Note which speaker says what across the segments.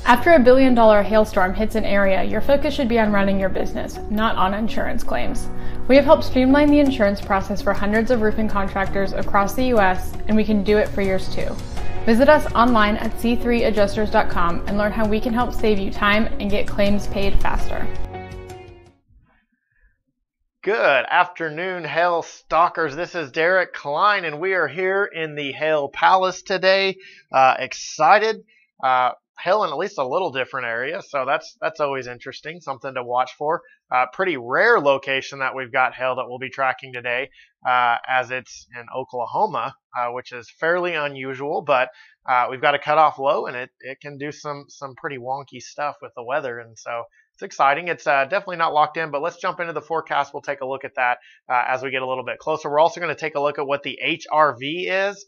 Speaker 1: After a billion-dollar hailstorm hits an area, your focus should be on running your business, not on insurance claims. We have helped streamline the insurance process for hundreds of roofing contractors across the U.S., and we can do it for yours too. Visit us online at c3adjusters.com and learn how we can help save you time and get claims paid faster.
Speaker 2: Good afternoon, Hail Stalkers. This is Derek Klein, and we are here in the Hail Palace today. Excited. Hail in at least a little different area, so that's always interesting, something to watch for. Pretty rare location that we've got hail that we'll be tracking today, as it's in Oklahoma, which is fairly unusual, but we've got a cutoff low, and it can do some pretty wonky stuff with the weather, and so it's exciting. It's definitely not locked in, but let's jump into the forecast. We'll take a look at that as we get a little bit closer. We're also going to take a look at what the HRV is.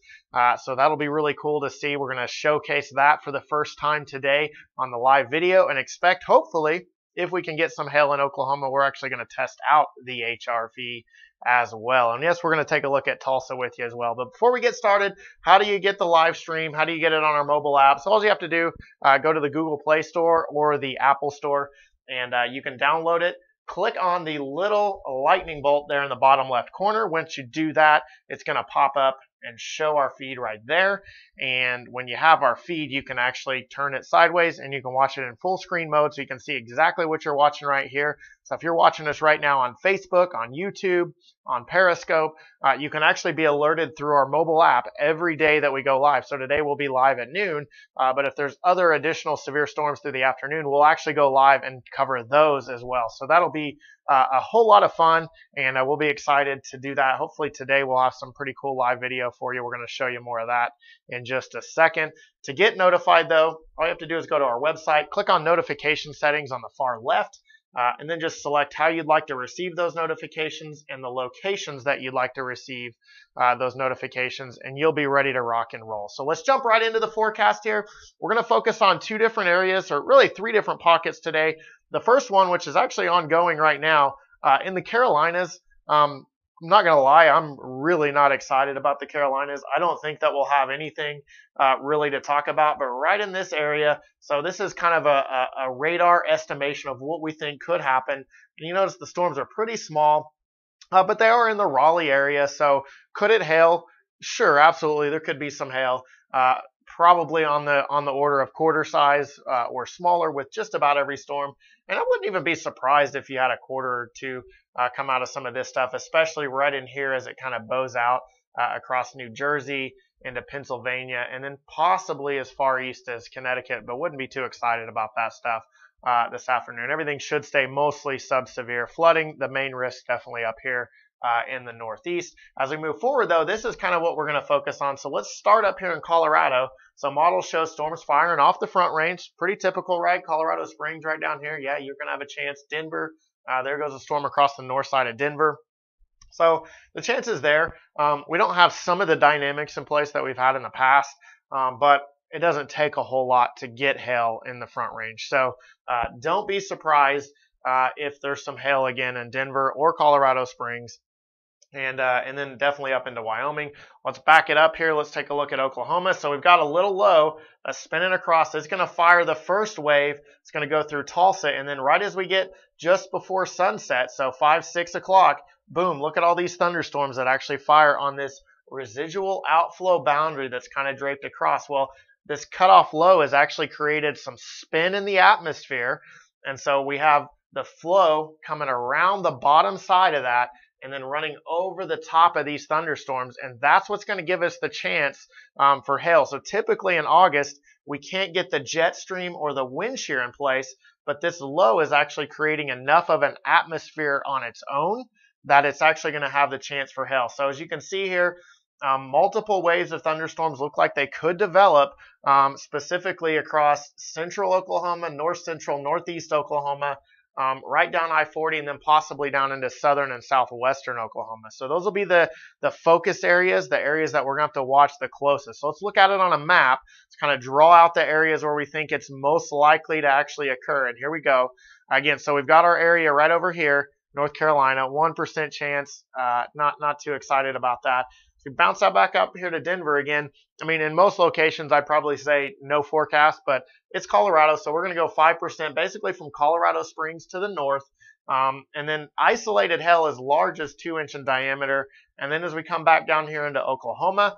Speaker 2: So that'll be really cool to see. We're going to showcase that for the first time today on the live video, and expect, hopefully, if we can get some hail in Oklahoma, we're actually going to test out the HRV as well. And yes, we're going to take a look at Tulsa with you as well. But before we get started, how do you get the live stream? How do you get it on our mobile app? So all you have to do, go to the Google Play Store or the Apple Store, and you can download it. Click on the little lightning bolt there in the bottom left corner. Once you do that, it's going to pop up and show our feed right there. And when you have our feed, you can actually turn it sideways and you can watch it in full screen mode, so you can see exactly what you're watching right here. So if you're watching us right now on Facebook, on YouTube, on Periscope, you can actually be alerted through our mobile app every day that we go live. So today we'll be live at noon, but if there's other additional severe storms through the afternoon, we'll actually go live and cover those as well. So that'll be a whole lot of fun, and we'll be excited to do that. Hopefully today we'll have some pretty cool live video for you. We're going to show you more of that in just a second. To get notified, though, all you have to do is go to our website, click on notification settings on the far left, and then just select how you'd like to receive those notifications and the locations that you'd like to receive those notifications, and you'll be ready to rock and roll. So let's jump right into the forecast here. We're going to focus on two different areas, or really three different pockets today. The first one, which is actually ongoing right now, in the Carolinas. I'm not going to lie, I'm really not excited about the Carolinas. I don't think that we'll have anything really to talk about, but right in this area, so this is kind of a radar estimation of what we think could happen. And you notice the storms are pretty small, but they are in the Raleigh area, so could it hail? Sure, absolutely, there could be some hail. Probably on the order of quarter size or smaller with just about every storm. And I wouldn't even be surprised if you had a quarter or two come out of some of this stuff, especially right in here as it kind of bows out across New Jersey into Pennsylvania, and then possibly as far east as Connecticut, but wouldn't be too excited about that stuff this afternoon. Everything should stay mostly sub-severe. Flooding, the main risk definitely up here in the Northeast. As we move forward, though, this is kind of what we're going to focus on. So let's start up here in Colorado. So models show storms firing off the Front Range. Pretty typical, right? Colorado Springs right down here. Yeah, you're going to have a chance. Denver, there goes a storm across the north side of Denver. So the chances there. We don't have some of the dynamics in place that we've had in the past, but it doesn't take a whole lot to get hail in the Front Range. So don't be surprised if there's some hail again in Denver or Colorado Springs. And then definitely up into Wyoming. Let's back it up here. Let's take a look at Oklahoma. So we've got a little low spinning across. It's going to fire the first wave. It's going to go through Tulsa. And then right as we get just before sunset, so 5, 6 o'clock, boom, look at all these thunderstorms that actually fire on this residual outflow boundary that's kind of draped across. Well, this cutoff low has actually created some spin in the atmosphere. And so we have the flow coming around the bottom side of that and then running over the top of these thunderstorms, and that's what's going to give us the chance for hail. So typically in August, we can't get the jet stream or the wind shear in place, but this low is actually creating enough of an atmosphere on its own that it's actually going to have the chance for hail. So as you can see here, multiple waves of thunderstorms look like they could develop specifically across central Oklahoma, north central, northeast Oklahoma, right down I-40, and then possibly down into southern and southwestern Oklahoma. So those will be the focus areas, the areas that we're going to have to watch the closest. So let's look at it on a map. Let's kind of draw out the areas where we think it's most likely to actually occur. And here we go. Again, so we've got our area right over here, North Carolina, 1% chance. Not too excited about that. So we bounce that back up here to Denver again. I mean, in most locations, I'd probably say no forecast, but it's Colorado, so we're going to go 5% basically from Colorado Springs to the north. And then isolated hail as large as 2-inch in diameter. And then as we come back down here into Oklahoma,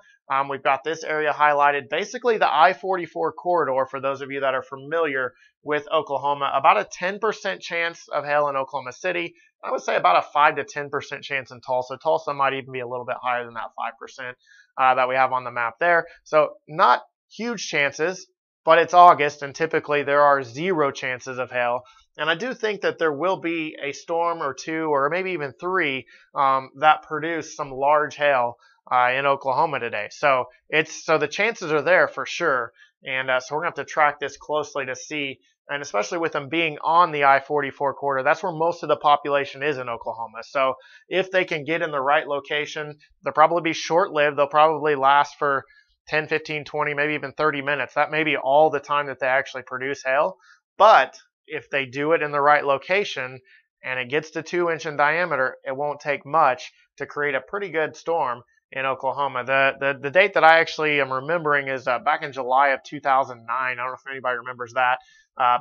Speaker 2: we've got this area highlighted. Basically the I-44 corridor, for those of you that are familiar with Oklahoma, about a 10% chance of hail in Oklahoma City. I would say about a 5 to 10% chance in Tulsa. Tulsa might even be a little bit higher than that 5% that we have on the map there. So not huge chances, but it's August, and typically there are 0 chances of hail. And I do think that there will be a storm or 2 or maybe even 3 that produce some large hail in Oklahoma today. So the chances are there for sure. And so we're going to have to track this closely to see, and especially with them being on the I-44 corridor, that's where most of the population is in Oklahoma. So if they can get in the right location, they'll probably be short-lived. They'll probably last for 10, 15, 20, maybe even 30 minutes. That may be all the time that they actually produce hail. But if they do it in the right location and it gets to 2-inch in diameter, it won't take much to create a pretty good storm in Oklahoma. The date that I actually am remembering is back in July of 2009. I don't know if anybody remembers that.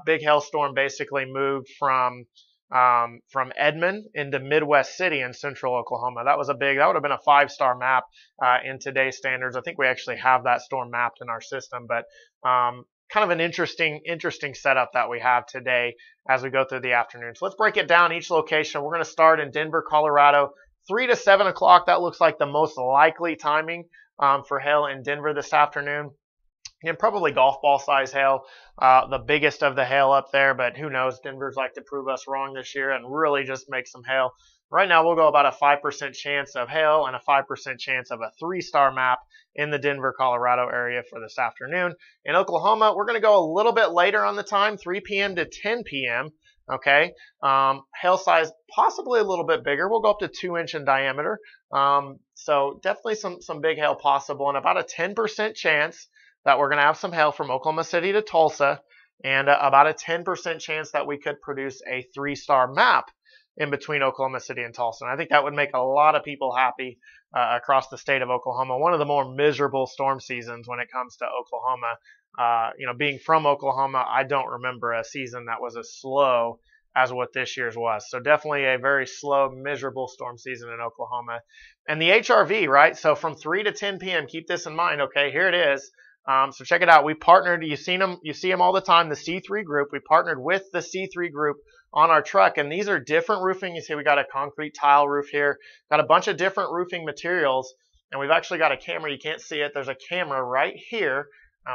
Speaker 2: Big hailstorm basically moved from Edmond into Midwest City in central Oklahoma. That would have been a 5-star map in today's standards. I think we actually have that storm mapped in our system, but kind of an interesting setup that we have today as we go through the afternoon. So let's break it down each location. We're going to start in Denver, Colorado. 3 to 7 o'clock, that looks like the most likely timing for hail in Denver this afternoon. And probably golf ball size hail, the biggest of the hail up there, but who knows? Denver's like to prove us wrong this year and really just make some hail. Right now, we'll go about a 5% chance of hail and a 5% chance of a 3-star map in the Denver, Colorado area for this afternoon. In Oklahoma, we're going to go a little bit later on the time, 3 p.m. to 10 p.m. Okay, hail size possibly a little bit bigger. We'll go up to 2-inch in diameter. So definitely some big hail possible, and about a 10% chance that we're going to have some hail from Oklahoma City to Tulsa, and about a 10% chance that we could produce a 3-star map in between Oklahoma City and Tulsa. And I think that would make a lot of people happy across the state of Oklahoma. One of the more miserable storm seasons when it comes to Oklahoma. Being from Oklahoma, I don't remember a season that was as slow as what this year's was. So definitely a very slow, miserable storm season in Oklahoma. And the HRV, right? So from 3 to 10 p.m., keep this in mind. Okay, here it is. So check it out. We partnered. You see them all the time. The C3 group. We partnered with the C3 group on our truck, and these are different roofing. You see, we got a concrete tile roof here. Got a bunch of different roofing materials, and we've actually got a camera. You can't see it. There's a camera right here.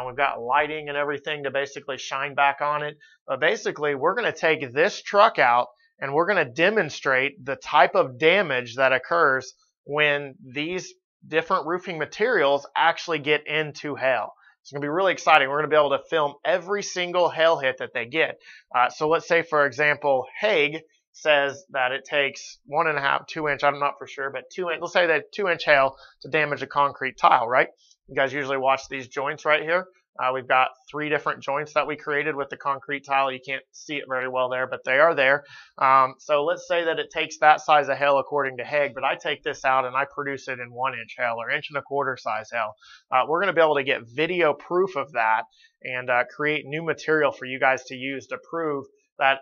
Speaker 2: We've got lighting and everything to basically shine back on it. But basically, we're going to take this truck out, and we're going to demonstrate the type of damage that occurs when these different roofing materials actually get into hail. It's going to be really exciting. We're going to be able to film every single hail hit that they get. So let's say, for example, Hague says that it takes 1.5, 2-inch, I'm not for sure, but 2-inch, let's say that 2-inch hail to damage a concrete tile, right? You guys usually watch these joints right here. We've got 3 different joints that we created with the concrete tile. You can't see it very well there, but they are there. So let's say that it takes that size of hail according to Hague, but I take this out and I produce it in 1-inch hail or 1.25-inch size hail. We're going to be able to get video proof of that and create new material for you guys to use to prove that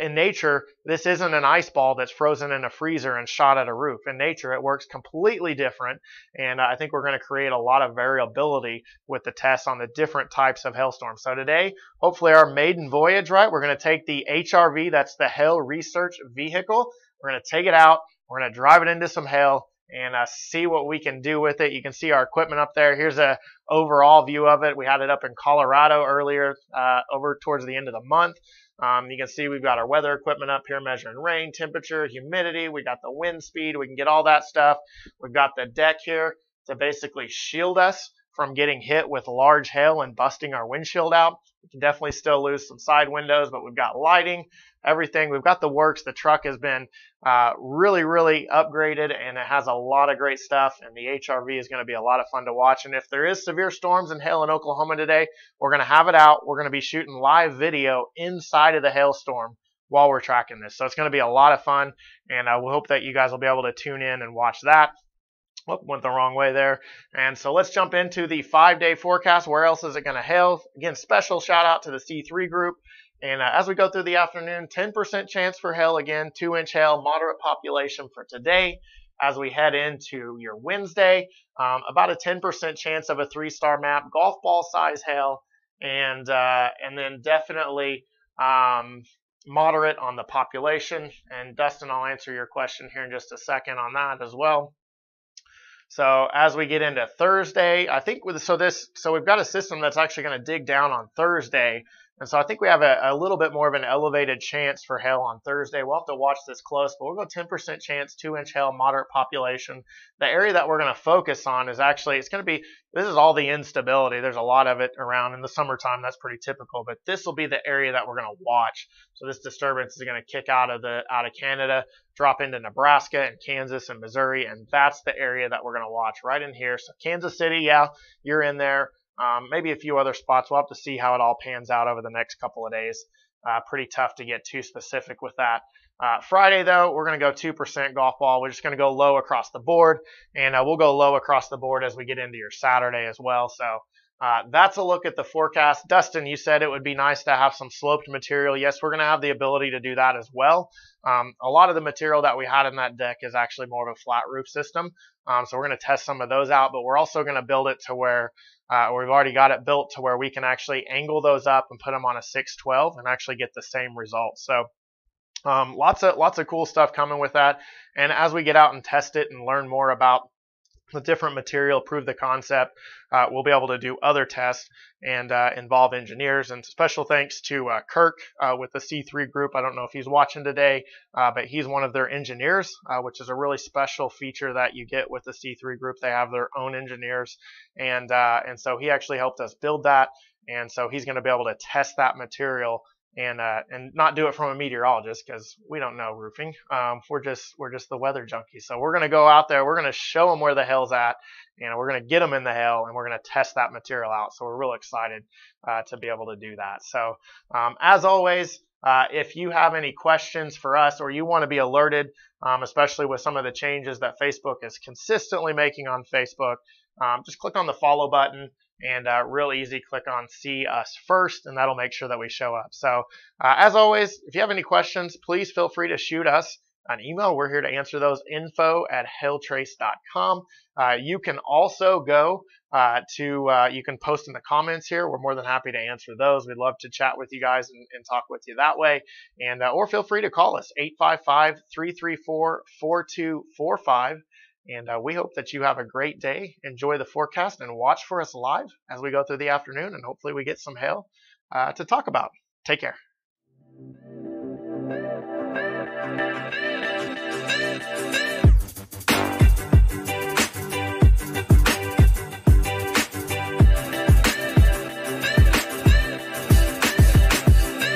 Speaker 2: in nature, this isn't an ice ball that's frozen in a freezer and shot at a roof. In nature, it works completely different, and I think we're going to create a lot of variability with the tests on the different types of hailstorms. So today, hopefully our maiden voyage, right, we're going to take the HRV, that's the Hail Research Vehicle. We're going to take it out, we're going to drive it into some hail, and see what we can do with it. You can see our equipment up there. Here's a overall view of it. We had it up in Colorado earlier, over towards the end of the month. You can see we've got our weather equipment up here measuring rain, temperature, humidity. We got the wind speed. We can get all that stuff. We've got the deck here to basically shield us from getting hit with large hail and busting our windshield out. We can definitely still lose some side windows, but we've got lighting, everything. We've got the works. The truck has been really, really upgraded, and it has a lot of great stuff, and the HRV is going to be a lot of fun to watch. And if there is severe storms and hail in Oklahoma today, we're going to have it out. We're going to be shooting live video inside of the hailstorm while we're tracking this. So it's going to be a lot of fun, and we hope that you guys will be able to tune in and watch that. Oh, went the wrong way there. And so let's jump into the 5-day forecast. Where else is it going to hail? Again, special shout out to the C3 group. And as we go through the afternoon, 10% chance for hail again, 2-inch hail, moderate population for today. As we head into your Wednesday, about a 10% chance of a 3-star map, golf ball size hail, and then definitely moderate on the population. And Dustin, I'll answer your question here in just a second on that as well. So as we get into Thursday, I think so we've got a system that's actually going to dig down on Thursday. And so I think we have a little bit more of an elevated chance for hail on Thursday. We'll have to watch this close, but we'll go 10% chance, 2-inch hail, moderate population. The area that we're going to focus on is actually, this is all the instability. There's a lot of it around in the summertime. That's pretty typical, but this will be the area that we're going to watch. So this disturbance is going to kick out of Canada, drop into Nebraska and Kansas and Missouri, and that's the area that we're going to watch right in here. So Kansas City, yeah, you're in there. Maybe a few other spots. We'll have to see how it all pans out over the next couple of days. Pretty tough to get too specific with that. Friday, though, we're going to go 2% golf ball. We're just going to go low across the board, and we'll go low across the board as we get into your Saturday as well. So that's a look at the forecast. Dustin, you said it would be nice to have some sloped material. Yes, we're going to have the ability to do that as well. A lot of the material that we had in that deck is actually more of a flat roof system. So we're going to test some of those out, but we're also going to build it to where we've already got it built to where we can actually angle those up and put them on a 612 and actually get the same results. So lots of cool stuff coming with that. And as we get out and test it and learn more about the different material, prove the concept, we'll be able to do other tests and involve engineers. And special thanks to Kirk with the C3 group. I don't know if he's watching today, but he's one of their engineers, which is a really special feature that you get with the C3 group. They have their own engineers, and so he actually helped us build that. And so he's going to be able to test that material and not do it from a meteorologist, because we don't know roofing. We're just the weather junkies. So we're going to go out there. We're going to show them where the hail's at, and we're going to get them in the hail, and we're going to test that material out. So we're real excited to be able to do that. So as always, if you have any questions for us, or you want to be alerted, especially with some of the changes that Facebook is consistently making on Facebook, just click on the follow button. And real easy, click on see us first, and that'll make sure that we show up. So as always, if you have any questions, please feel free to shoot us an email. We're here to answer those. info@hailtrace.com. You can also go you can post in the comments here. We're more than happy to answer those. We'd love to chat with you guys and talk with you that way. And or feel free to call us 855-334-4245. And we hope that you have a great day. Enjoy the forecast and watch for us live as we go through the afternoon. And hopefully we get some hail to talk about. Take care.